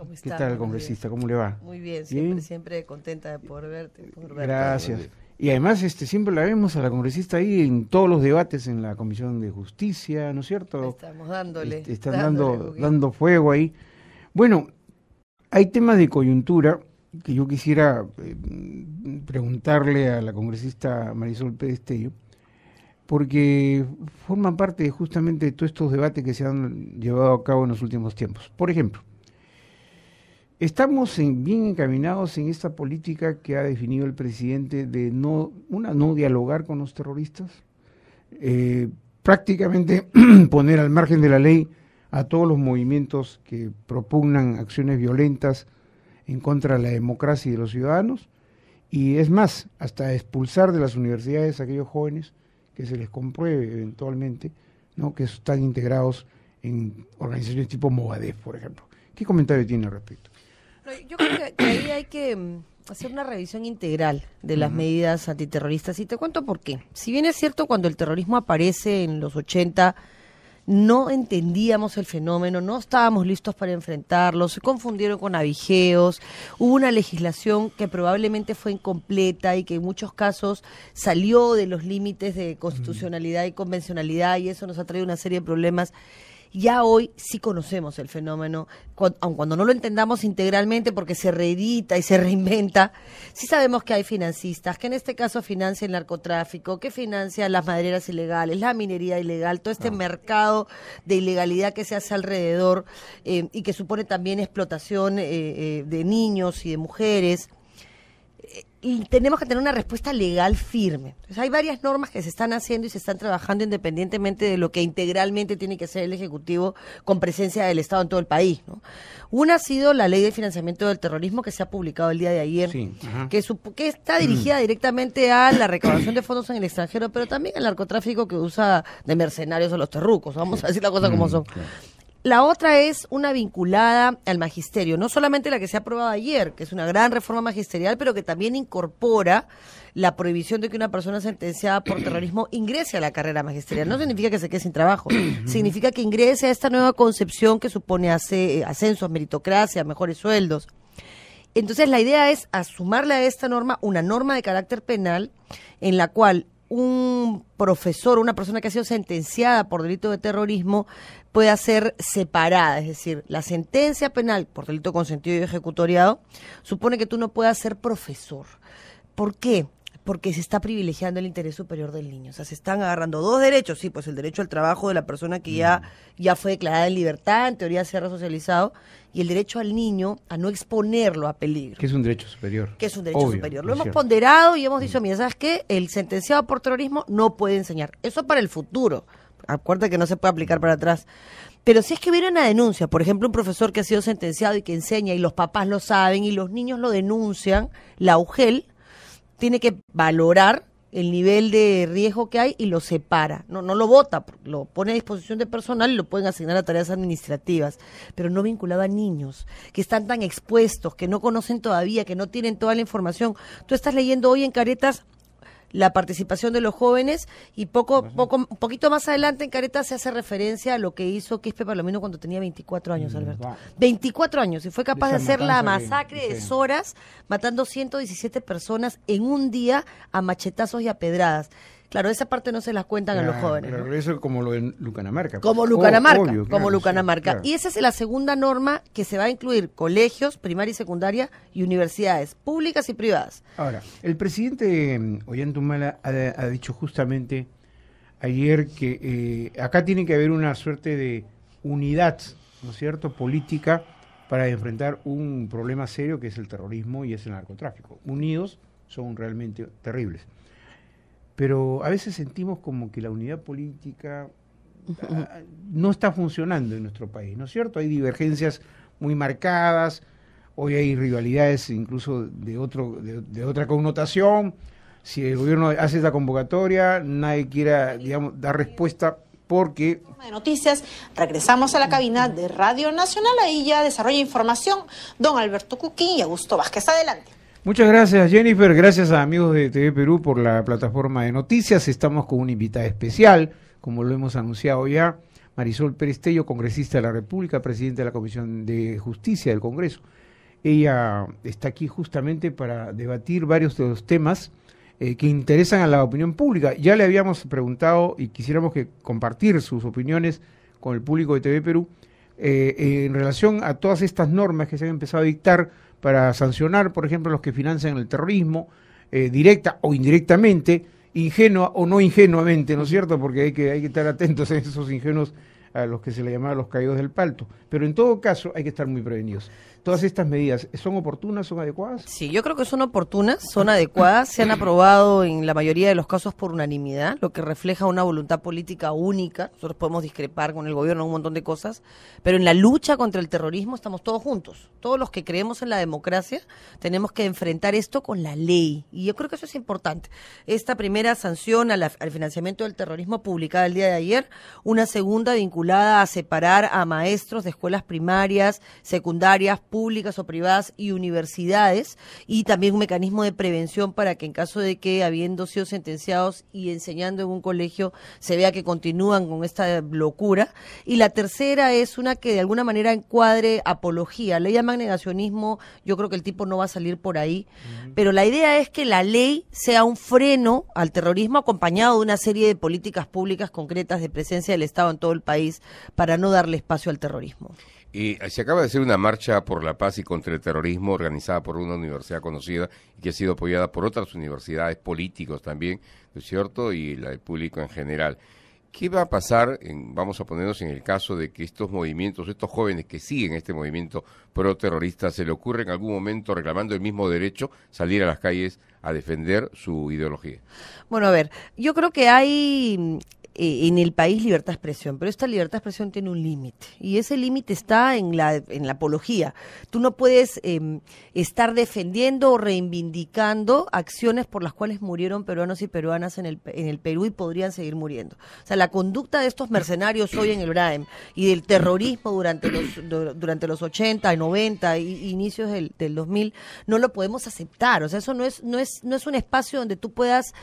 ¿Cómo ¿Qué está? tal, congresista? ¿Cómo le va? Muy bien, ¿Bien? siempre contenta de poder verte. Gracias. Y además siempre la vemos a la congresista ahí en todos los debates en la Comisión de Justicia, ¿no es cierto? Estamos dándole. Están dando fuego ahí. Bueno, hay temas de coyuntura que yo quisiera preguntarle a la congresista Marisol Pérez Tello, porque forman parte justamente de todos estos debates que se han llevado a cabo en los últimos tiempos. Por ejemplo, estamos bien encaminados en esta política que ha definido el presidente de no dialogar con los terroristas, prácticamente poner al margen de la ley a todos los movimientos que propugnan acciones violentas en contra de la democracia y de los ciudadanos, y es más, hasta expulsar de las universidades a aquellos jóvenes que se les compruebe eventualmente, ¿no?, que están integrados en organizaciones tipo Movadef, por ejemplo. ¿Qué comentario tiene al respecto? Yo creo que ahí hay que hacer una revisión integral de las medidas antiterroristas, y te cuento por qué. Si bien es cierto, cuando el terrorismo aparece en los 80, no entendíamos el fenómeno, no estábamos listos para enfrentarlo, se confundieron con avijeos, hubo una legislación que probablemente fue incompleta y que en muchos casos salió de los límites de constitucionalidad y convencionalidad, y eso nos ha traído una serie de problemas. Ya hoy sí conocemos el fenómeno, aun cuando no lo entendamos integralmente porque se reedita y se reinventa, sí sabemos que hay financistas, que en este caso financian el narcotráfico, que financian las madereras ilegales, la minería ilegal, todo este mercado de ilegalidad que se hace alrededor y que supone también explotación de niños y de mujeres. Y tenemos que tener una respuesta legal firme. Entonces, hay varias normas que se están haciendo y se están trabajando independientemente de lo que integralmente tiene que ser el Ejecutivo con presencia del Estado en todo el país, ¿no? Una ha sido la Ley de Financiamiento del Terrorismo, que se ha publicado el día de ayer, Sí, que está dirigida directamente a la recaudación de fondos en el extranjero, pero también al narcotráfico que usa de mercenarios a los terrucos, vamos a decir las cosas como son. Claro. La otra es una vinculada al magisterio, no solamente la que se ha aprobado ayer, que es una gran reforma magisterial, pero que también incorpora la prohibición de que una persona sentenciada por terrorismo ingrese a la carrera magisterial. No significa que se quede sin trabajo, significa que ingrese a esta nueva concepción que supone ascensos, meritocracia, mejores sueldos. Entonces la idea es sumarle a esta norma una norma de carácter penal en la cual un profesor, una persona que ha sido sentenciada por delito de terrorismo pueda ser separada, es decir, la sentencia penal por delito consentido y ejecutoriado supone que tú no puedas ser profesor. ¿Por qué? Porque se está privilegiando el interés superior del niño. O sea, se están agarrando dos derechos, sí, pues el derecho al trabajo de la persona que ya fue declarada en libertad, en teoría se ha resocializado, y el derecho al niño a no exponerlo a peligro. Que es un derecho superior. Que es un derecho Obvio, superior. ¿no Lo es hemos cierto? ponderado y hemos dicho, mira, ¿sabes qué? El sentenciado por terrorismo no puede enseñar. Eso para el futuro. Acuérdate que no se puede aplicar para atrás. Pero si es que hubiera una denuncia, por ejemplo, un profesor que ha sido sentenciado y que enseña y los papás lo saben y los niños lo denuncian, la UGEL tiene que valorar el nivel de riesgo que hay y lo separa. No lo vota, lo pone a disposición de personal y lo pueden asignar a tareas administrativas, pero no vinculado a niños que están tan expuestos, que no conocen todavía, que no tienen toda la información. Tú estás leyendo hoy en Caretas la participación de los jóvenes y un poquito más adelante en Caretas se hace referencia a lo que hizo Quispe Palomino cuando tenía 24 años, Alberto. 24 años, y fue capaz de hacer la masacre de Soras, matando 117 personas en un día a machetazos y a pedradas. Claro, esa parte no se las cuentan a los jóvenes. Claro, ¿no? eso es como lo de Lucanamarca. Como Lucanamarca, Obvio, como claro, Lucanamarca. sí, claro. Y esa es la segunda norma que se va a incluir colegios, primaria y secundaria, y universidades públicas y privadas. Ahora, el presidente Ollanta ha dicho justamente ayer que acá tiene que haber una suerte de unidad, ¿no es cierto?, política para enfrentar un problema serio que es el terrorismo y es el narcotráfico. Unidos son realmente terribles. Pero a veces sentimos como que la unidad política no está funcionando en nuestro país, ¿no es cierto? Hay divergencias muy marcadas, hoy hay rivalidades incluso de otra connotación. Si el gobierno hace esta convocatoria, nadie quiera, digamos, dar respuesta porque... De noticias, regresamos a la cabina de Radio Nacional, ahí ya desarrolla información don Alberto Cuquín y Augusto Vázquez. Adelante. Muchas gracias, Jennifer. Gracias a amigos de TV Perú por la plataforma de noticias. Estamos con una invitada especial, como lo hemos anunciado ya. Marisol Perestello, congresista de la República, presidenta de la Comisión de Justicia del Congreso. Ella está aquí justamente para debatir varios de los temas que interesan a la opinión pública. Ya le habíamos preguntado y quisiéramos que compartir sus opiniones con el público de TV Perú en relación a todas estas normas que se han empezado a dictar para sancionar, por ejemplo, los que financian el terrorismo, directa o indirectamente, ingenua o no ingenuamente, ¿no es cierto? Porque hay que estar atentos a esos ingenuos, a los que se le llamaba los caídos del palto. Pero en todo caso hay que estar muy prevenidos. ¿Todas estas medidas son oportunas, son adecuadas? Sí, yo creo que son oportunas, son adecuadas, se han aprobado en la mayoría de los casos por unanimidad, lo que refleja una voluntad política única. Nosotros podemos discrepar con el gobierno en un montón de cosas, pero en la lucha contra el terrorismo estamos todos juntos. Todos los que creemos en la democracia tenemos que enfrentar esto con la ley, y yo creo que eso es importante. Esta primera sanción al financiamiento del terrorismo publicada el día de ayer, una segunda vinculada a separar a maestros de escuelas primarias, secundarias, públicas o privadas y universidades, y también un mecanismo de prevención para que en caso de que, habiendo sido sentenciados y enseñando en un colegio, se vea que continúan con esta locura. Y la tercera es una que de alguna manera encuadre apología. Le llaman negacionismo, yo creo que el tipo no va a salir por ahí, pero la idea es que la ley sea un freno al terrorismo acompañado de una serie de políticas públicas concretas de presencia del Estado en todo el país para no darle espacio al terrorismo. Y se acaba de hacer una marcha por la paz y contra el terrorismo organizada por una universidad conocida y que ha sido apoyada por otras universidades, políticos también, ¿no es cierto? Y el público en general. ¿Qué va a pasar? Vamos a ponernos en el caso de que estos movimientos, estos jóvenes que siguen este movimiento pro-terrorista, se le ocurre en algún momento, reclamando el mismo derecho, salir a las calles a defender su ideología. Bueno, a ver, yo creo que hay en el país libertad de expresión, pero esta libertad de expresión tiene un límite, y ese límite está en la apología. Tú no puedes estar defendiendo o reivindicando acciones por las cuales murieron peruanos y peruanas en el Perú y podrían seguir muriendo. O sea, la conducta de estos mercenarios hoy en el BRAEM y del terrorismo durante los 80, 90 y inicios del 2000 no lo podemos aceptar. O sea, eso no es un espacio donde tú puedas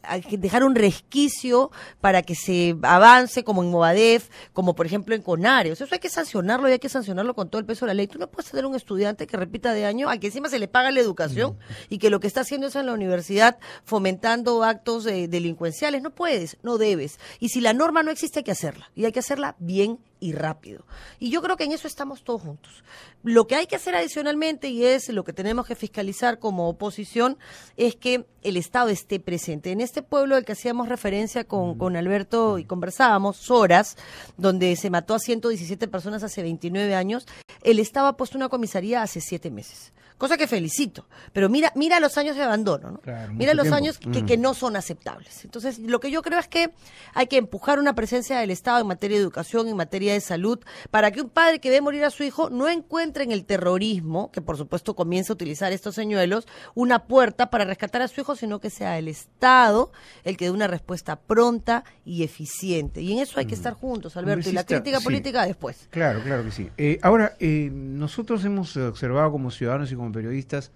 hay que dejar un resquicio para que se avance, como en Movadef, como por ejemplo en CONARE. O sea, eso hay que sancionarlo, y hay que sancionarlo con todo el peso de la ley. Tú no puedes tener un estudiante que repita de año, a que encima se le paga la educación, y que lo que está haciendo es en la universidad fomentando actos delincuenciales. No puedes, no debes. Y si la norma no existe, hay que hacerla. Y hay que hacerla bien y rápido. Y yo creo que en eso estamos todos juntos. Lo que hay que hacer adicionalmente, y es lo que tenemos que fiscalizar como oposición, es que el Estado esté presente. En este pueblo del que hacíamos referencia con Alberto y conversábamos, Soras, donde se mató a 117 personas hace 29 años, el Estado ha puesto una comisaría hace 7 meses. Cosa que felicito, pero mira los años de abandono, ¿no? Claro, mira los tiempo. Años que no son aceptables. Entonces, lo que yo creo es que hay que empujar una presencia del Estado en materia de educación, en materia de salud, para que un padre que ve morir a su hijo no encuentre en el terrorismo, que por supuesto comienza a utilizar estos señuelos, una puerta para rescatar a su hijo, sino que sea el Estado el que dé una respuesta pronta y eficiente. Y en eso hay que estar juntos, Alberto, y la crítica política después. Claro que sí. Ahora, nosotros hemos observado como ciudadanos y como periodistas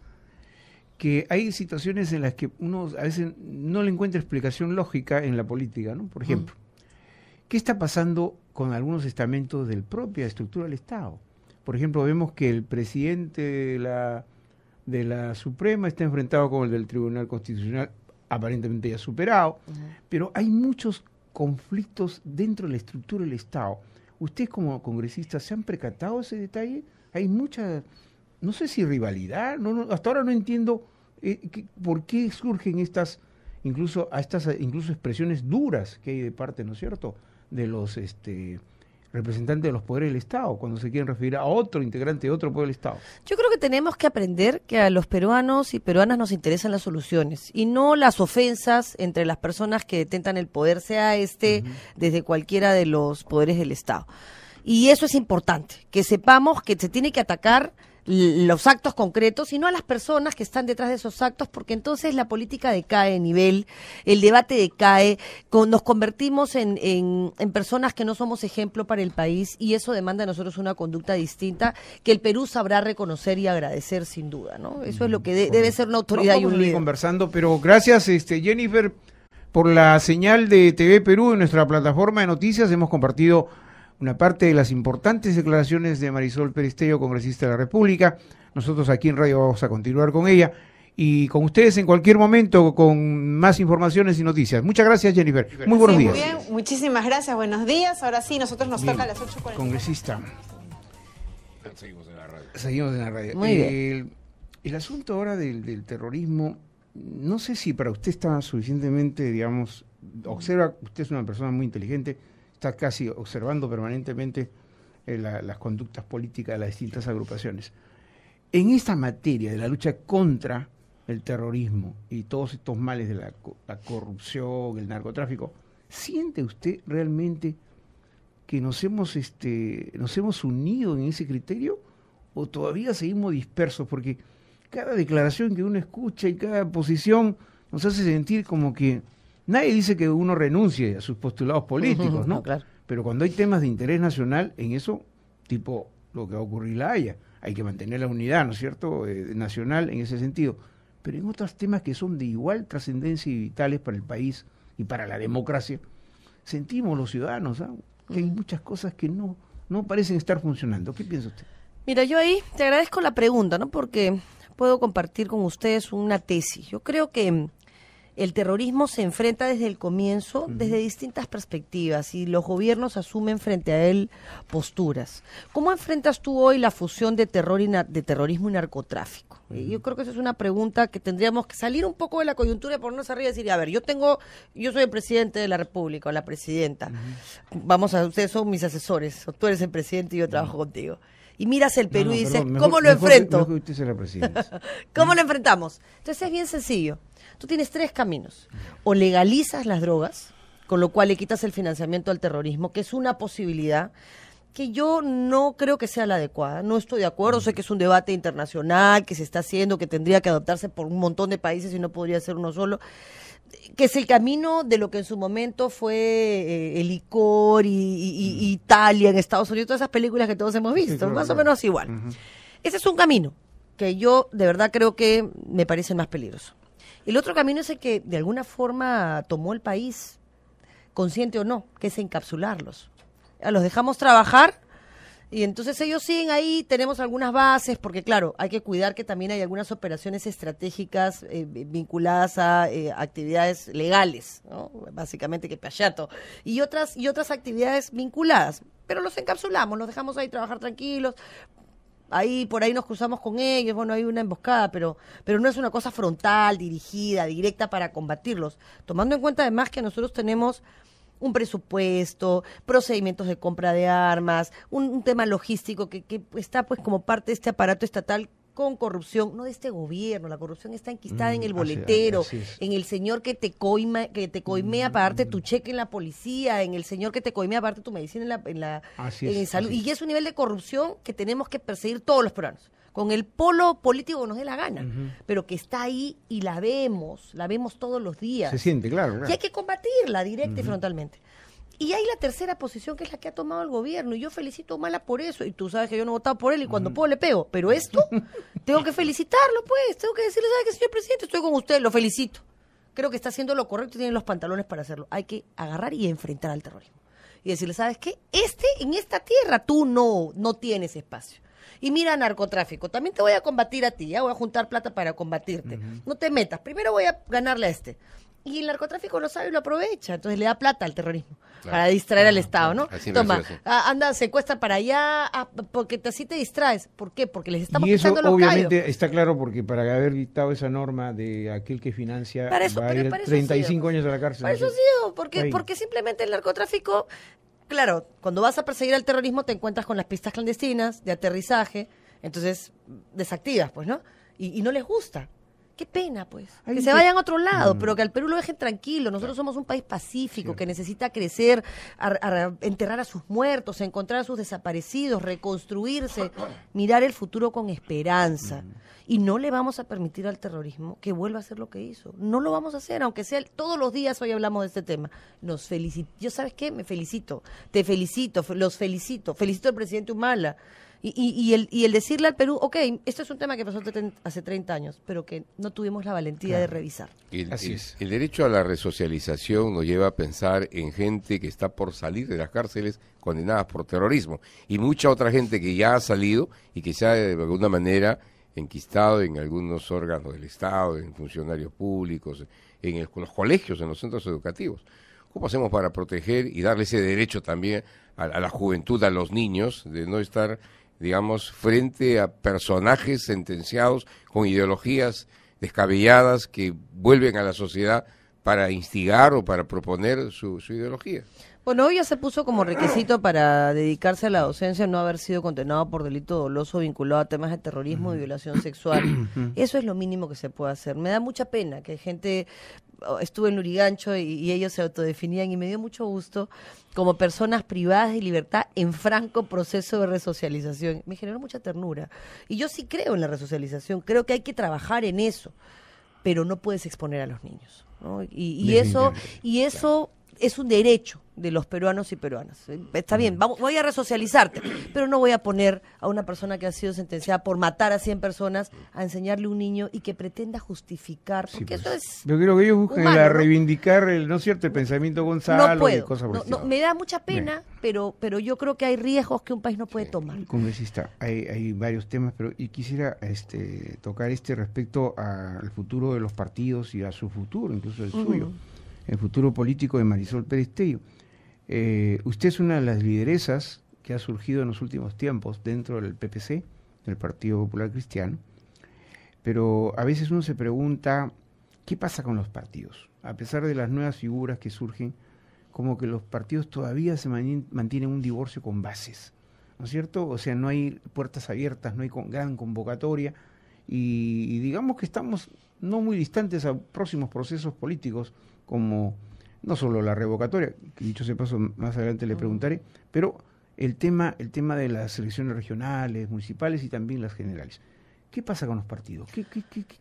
que hay situaciones en las que uno a veces no le encuentra explicación lógica en la política, ¿no? Por ejemplo, ¿qué está pasando con algunos estamentos de la propia estructura del Estado? Por ejemplo, vemos que el presidente de la Suprema está enfrentado con el del Tribunal Constitucional, aparentemente ya superado, pero hay muchos conflictos dentro de la estructura del Estado. ¿Ustedes como congresistas se han percatado de ese detalle? Hay mucha, no sé si rivalidad, hasta ahora no entiendo por qué surgen estas incluso expresiones duras que hay de parte, ¿no es cierto?, de los representantes de los poderes del Estado, cuando se quieren referir a otro integrante de otro poder del Estado. Yo creo que tenemos que aprender que a los peruanos y peruanas nos interesan las soluciones y no las ofensas entre las personas que detentan el poder, sea desde cualquiera de los poderes del Estado. Y eso es importante, que sepamos que se tiene que atacar los actos concretos y no a las personas que están detrás de esos actos, porque entonces la política decae de nivel, el debate decae, nos convertimos en personas que no somos ejemplo para el país, y eso demanda de nosotros una conducta distinta que el Perú sabrá reconocer y agradecer sin duda, ¿no? Eso es lo que debe ser una autoridad y un líder. Conversando, pero gracias, Jennifer, por la señal de TV Perú en nuestra plataforma de noticias. Hemos compartido una parte de las importantes declaraciones de Marisol Perestello, congresista de la República. Nosotros aquí en Radio vamos a continuar con ella y con ustedes en cualquier momento con más informaciones y noticias. Muchas gracias, Jennifer. Muy buenos días. Muy bien, muchísimas gracias, buenos días. Ahora sí, nosotros nos Bien. toca a las 8:40. Congresista. Seguimos en la radio. Seguimos en la radio. Muy bien. El asunto ahora del terrorismo, no sé si para usted está suficientemente, digamos, observa, usted es una persona muy inteligente, está casi observando permanentemente las conductas políticas de las distintas agrupaciones. En esta materia de la lucha contra el terrorismo y todos estos males de la corrupción, el narcotráfico, ¿siente usted realmente que nos hemos unido en ese criterio o todavía seguimos dispersos? Porque cada declaración que uno escucha y cada posición nos hace sentir como que nadie dice que uno renuncie a sus postulados políticos, ¿no? No, claro. Pero cuando hay temas de interés nacional, en eso, tipo lo que va a ocurrir en La Haya, hay que mantener la unidad, ¿no es cierto?, nacional en ese sentido. Pero en otros temas que son de igual trascendencia y vitales para el país y para la democracia, sentimos los ciudadanos, ¿ah?, que hay muchas cosas que no parecen estar funcionando. ¿Qué piensa usted? Mira, yo ahí te agradezco la pregunta, ¿no? Porque puedo compartir con ustedes una tesis. Yo creo que el terrorismo se enfrenta desde el comienzo, desde distintas perspectivas, y los gobiernos asumen frente a él posturas. ¿Cómo enfrentas tú hoy la fusión de terrorismo y narcotráfico? Yo creo que esa es una pregunta que tendríamos que salir un poco de la coyuntura y ponernos arriba y decir, a ver, yo soy el presidente de la República o la presidenta. Ustedes son mis asesores, o tú eres el presidente y yo trabajo contigo. Y miras el Perú y dices, perdón, ¿cómo lo enfrento? Mejor que usted sea la presidenta. ¿Cómo lo enfrentamos? Entonces es bien sencillo. Tú tienes tres caminos. O legalizas las drogas, con lo cual le quitas el financiamiento al terrorismo, que es una posibilidad que yo no creo que sea la adecuada. No estoy de acuerdo, sé que es un debate internacional que se está haciendo, que tendría que adoptarse por un montón de países y no podría ser uno solo, que es el camino de lo que en su momento fue el licor y Italia en Estados Unidos, todas esas películas que todos hemos visto, Sí, claro, más claro. o menos igual. Ese es un camino que yo de verdad creo que me parece el más peligroso. El otro camino es el que de alguna forma tomó el país, consciente o no, que es encapsularlos. Los dejamos trabajar y entonces ellos siguen ahí, tenemos algunas bases, porque claro, hay que cuidar que también hay algunas operaciones estratégicas vinculadas a actividades legales, ¿no? Básicamente que payato, y otras actividades vinculadas, pero los encapsulamos, los dejamos ahí trabajar tranquilos. Ahí, por ahí nos cruzamos con ellos, bueno, hay una emboscada, pero no es una cosa frontal, dirigida, directa para combatirlos. Tomando en cuenta además que nosotros tenemos un presupuesto, procedimientos de compra de armas, un tema logístico que está pues como parte de este aparato estatal con corrupción, no de este gobierno, la corrupción está enquistada en el boletero, así es. en el señor que te coimea para darte tu cheque en la policía, en el señor que te coimea para darte tu medicina Así en es, salud. así es. Y es un nivel de corrupción que tenemos que perseguir todos los peruanos, con el polo político que nos dé la gana, pero que está ahí y la vemos todos los días. Se siente, claro. Y hay que combatirla directa y frontalmente. Y hay la tercera posición, que es la que ha tomado el gobierno, y yo felicito a Humala por eso, y tú sabes que yo no he votado por él, y cuando puedo le pego, pero esto, tengo que felicitarlo, pues, tengo que decirle, ¿sabe qué, señor presidente? Estoy con usted, lo felicito. Creo que está haciendo lo correcto y tiene los pantalones para hacerlo. Hay que agarrar y enfrentar al terrorismo. Y decirle, ¿sabes qué? En esta tierra tú no tienes espacio. Y mira, narcotráfico, también te voy a combatir a ti, ¿ya? Voy a juntar plata para combatirte. No te metas, primero voy a ganarle a este. Y el narcotráfico lo sabe y lo aprovecha, entonces le da plata al terrorismo, Claro. para distraer al Estado, ¿no? Así Toma, empezó así. anda, secuestra para allá, porque así te distraes. ¿Por qué? Porque les estamos Y eso pisando los obviamente callos. está claro, porque para haber dictado esa norma de aquel que financia Para eso- va a pero ir para eso 35 sí, años a la cárcel. Por eso no sé. sí, porque, Ahí. porque simplemente el narcotráfico, claro, cuando vas a perseguir al terrorismo te encuentras con las pistas clandestinas de aterrizaje, entonces desactivas, pues, ¿no? Y no les gusta. Qué pena, pues. Hay Que un se te- vayan a otro lado, pero que al Perú lo dejen tranquilo. Nosotros somos un país pacífico que necesita crecer, a enterrar a sus muertos, a encontrar a sus desaparecidos, reconstruirse, mirar el futuro con esperanza. Y no le vamos a permitir al terrorismo que vuelva a hacer lo que hizo. No lo vamos a hacer, aunque sea todos los días hoy hablamos de este tema. Nos felicito. Yo, ¿sabes qué? Me felicito. Te felicito, los felicito. Felicito al presidente Humala. Y el decirle al Perú, ok, esto es un tema que pasó hace 30 años, pero que no tuvimos la valentía de revisar. Así es. El derecho a la resocialización nos lleva a pensar en gente que está por salir de las cárceles condenadas por terrorismo y mucha otra gente que ya ha salido y que se ha de alguna manera enquistado en algunos órganos del Estado, en funcionarios públicos, en los colegios, en los centros educativos. ¿Cómo hacemos para proteger y darle ese derecho también a la juventud, a los niños, de no estar, digamos, frente a personajes sentenciados con ideologías descabelladas que vuelven a la sociedad para instigar o para proponer su ideología? Bueno, hoy ya se puso como requisito para dedicarse a la docencia no haber sido condenado por delito doloso vinculado a temas de terrorismo y violación sexual. Eso es lo mínimo que se puede hacer. Me da mucha pena que gente... Estuve en Lurigancho y ellos se autodefinían y me dio mucho gusto como personas privadas de libertad en franco proceso de resocialización. Me generó mucha ternura. Y yo sí creo en la resocialización, creo que hay que trabajar en eso, pero no puedes exponer a los niños, ¿no? Y eso es un derecho de los peruanos y peruanas. Está bien, voy a resocializarte, pero no voy a poner a una persona que ha sido sentenciada por matar a 100 personas a enseñarle a un niño y que pretenda justificar, porque eso es Yo creo que ellos buscan humano, ¿no? reivindicar ¿no es cierto? El pensamiento Gonzalo no puedo, y cosas por el estilo. me da mucha pena, pero yo creo que hay riesgos que un país no puede tomar. Congresista, hay varios temas, pero y quisiera tocar respecto al futuro de los partidos y a su futuro, incluso el suyo, el futuro político de Marisol Pérez Tello. Usted es una de las lideresas que ha surgido en los últimos tiempos dentro del PPC, del Partido Popular Cristiano, pero a veces uno se pregunta, ¿qué pasa con los partidos? A pesar de las nuevas figuras que surgen, como que los partidos todavía se mantienen un divorcio con bases, ¿no es cierto? O sea, no hay puertas abiertas, no hay gran convocatoria, y digamos que estamos no muy distantes a próximos procesos políticos, como no solo la revocatoria, que dicho sea paso, más adelante le preguntaré, pero el tema de las elecciones regionales, municipales y también las generales. ¿Qué pasa con los partidos? ¿Qué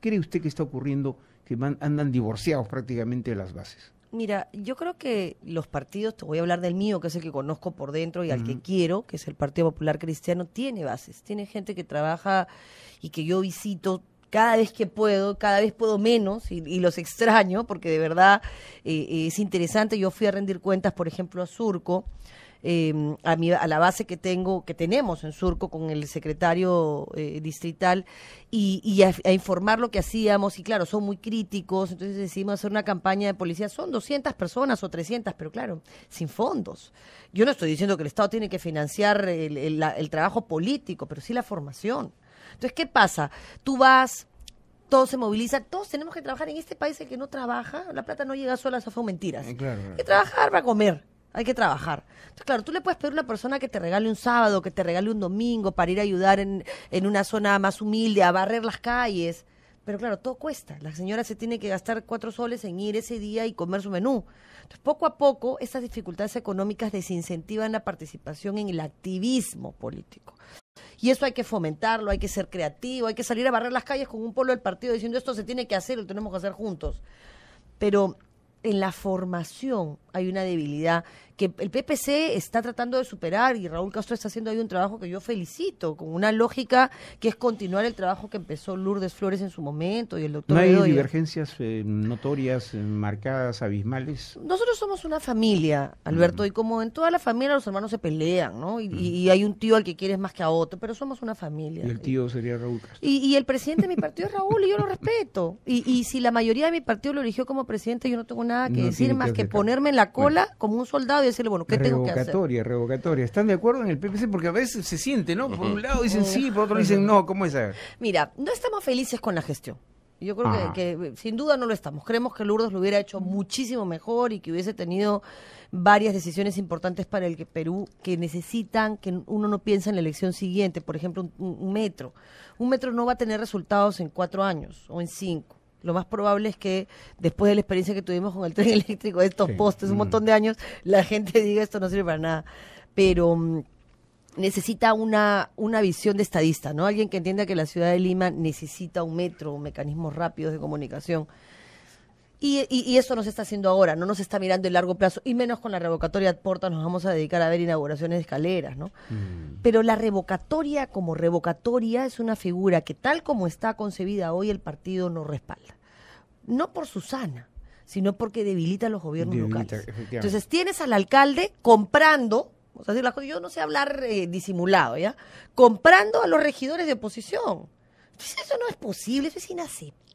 cree usted que está ocurriendo, que andan divorciados prácticamente de las bases? Mira, yo creo que los partidos, te voy a hablar del mío, que es el que conozco por dentro y al que quiero, que es el Partido Popular Cristiano, tiene bases, tiene gente que trabaja y que yo visito cada vez que puedo, cada vez puedo menos y los extraño porque de verdad es interesante. Yo fui a rendir cuentas, por ejemplo, a Surco, a la base que tenemos en Surco con el secretario distrital y a informar lo que hacíamos, y claro, son muy críticos, entonces decidimos hacer una campaña de policía. Son 200 personas o 300, pero claro, sin fondos. Yo no estoy diciendo que el Estado tiene que financiar el trabajo político, pero sí la formación. Entonces, ¿qué pasa? Tú vas, todos se movilizan, todos tenemos que trabajar. En este país el que no trabaja, la plata no llega sola, eso fue mentiras. Claro. Hay que trabajar para comer, hay que trabajar. Entonces, claro, tú le puedes pedir a una persona que te regale un sábado, que te regale un domingo para ir a ayudar en una zona más humilde, a barrer las calles. Pero claro, todo cuesta. La señora se tiene que gastar 4 soles en ir ese día y comer su menú. Entonces, poco a poco, estas dificultades económicas desincentivan la participación en el activismo político. Y eso hay que fomentarlo, hay que ser creativo, hay que salir a barrer las calles con un polo del partido diciendo esto se tiene que hacer, lo tenemos que hacer juntos. Pero en la formación hay una debilidad que el PPC está tratando de superar, y Raúl Castro está haciendo ahí un trabajo que yo felicito, con una lógica que es continuar el trabajo que empezó Lourdes Flores en su momento y el doctor ¿No hay Bedoya. divergencias notorias, marcadas, abismales? Nosotros somos una familia, Alberto, y como en toda la familia los hermanos se pelean, ¿no? Y hay un tío al que quieres más que a otro, pero somos una familia. Y el tío sería Raúl Castro. Y el presidente de mi partido es Raúl, y yo lo respeto. Y si la mayoría de mi partido lo eligió como presidente, yo no tengo nada que No decir tiene más que que hacer ponerme en la cola como un soldado y decirle, bueno, ¿qué tengo que hacer? Revocatoria. ¿Están de acuerdo en el PPC? Porque a veces se siente, ¿no? Por un lado dicen sí, por otro dicen no. ¿Cómo es? A ver. Mira, no estamos felices con la gestión. Yo creo que sin duda no lo estamos. Creemos que Lourdes lo hubiera hecho muchísimo mejor y que hubiese tenido varias decisiones importantes para el Perú que necesitan que uno no piense en la elección siguiente. Por ejemplo, un metro. Un metro no va a tener resultados en 4 años o en 5. Lo más probable es que después de la experiencia que tuvimos con el tren eléctrico, de estos postes, un montón de años, la gente diga esto no sirve para nada. Pero necesita una visión de estadista, ¿no? Alguien que entienda que la ciudad de Lima necesita un metro, mecanismos rápidos de comunicación. Y eso no se está haciendo ahora, no nos está mirando el largo plazo, y menos con la revocatoria de Porta nos vamos a dedicar a ver inauguraciones de escaleras, ¿no? Pero la revocatoria como revocatoria es una figura que tal como está concebida hoy el partido no respalda. No por Susana, sino porque debilita los gobiernos locales. Entonces tienes al alcalde comprando, o sea, yo no sé hablar disimulado, ¿ya? Comprando a los regidores de oposición. Entonces eso no es posible, eso es inaceptable.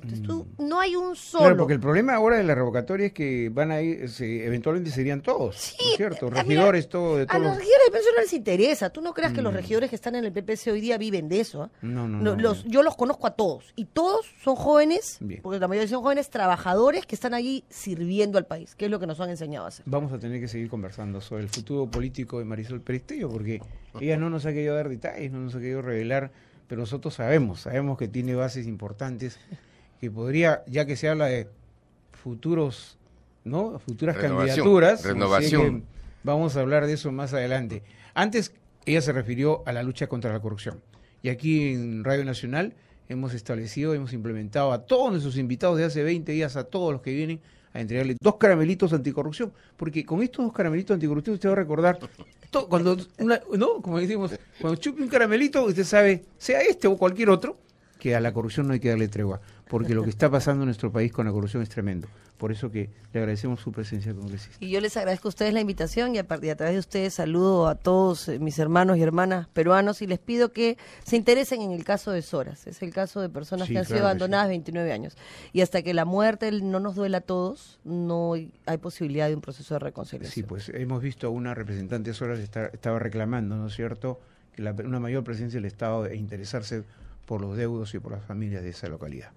Entonces no hay un solo. Claro, porque el problema ahora de la revocatoria es que van a ir, eventualmente serían todos, sí, ¿no es cierto? Regidores, mira, todo, de todos. A los regidores del PPC no les interesa. Tú no creas que los regidores que están en el PPC hoy día viven de eso. ¿Eh? No. Yo los conozco a todos. Y todos son jóvenes, Bien. porque la mayoría son jóvenes trabajadores que están allí sirviendo al país, que es lo que nos han enseñado a hacer. Vamos a tener que seguir conversando sobre el futuro político de Marisol Peristello, porque ella no nos ha querido dar detalles, no nos ha querido revelar, pero nosotros sabemos que tiene bases importantes, que podría, ya que se habla de futuras candidaturas, renovación. así que vamos a hablar de eso más adelante. Antes, ella se refirió a la lucha contra la corrupción. Y aquí en Radio Nacional hemos implementado a todos nuestros invitados de hace 20 días, a todos los que vienen, a entregarle 2 caramelitos anticorrupción, porque con estos 2 caramelitos anticorrupción usted va a recordar, como decimos, cuando chupe un caramelito, usted sabe, sea este o cualquier otro, que a la corrupción no hay que darle tregua, porque lo que está pasando en nuestro país con la corrupción es tremendo. Por eso que le agradecemos su presencia, congresista. Y yo les agradezco a ustedes la invitación y a través de ustedes saludo a todos mis hermanos y hermanas peruanos y les pido que se interesen en el caso de Soras. Es el caso de personas que han sido abandonadas 29 años. Y hasta que la muerte no nos duela a todos, no hay posibilidad de un proceso de reconciliación. Sí, pues hemos visto a una representante de Soras estaba reclamando, ¿no es cierto?, que una mayor presencia del Estado e interesarse por los deudos y por las familias de esa localidad.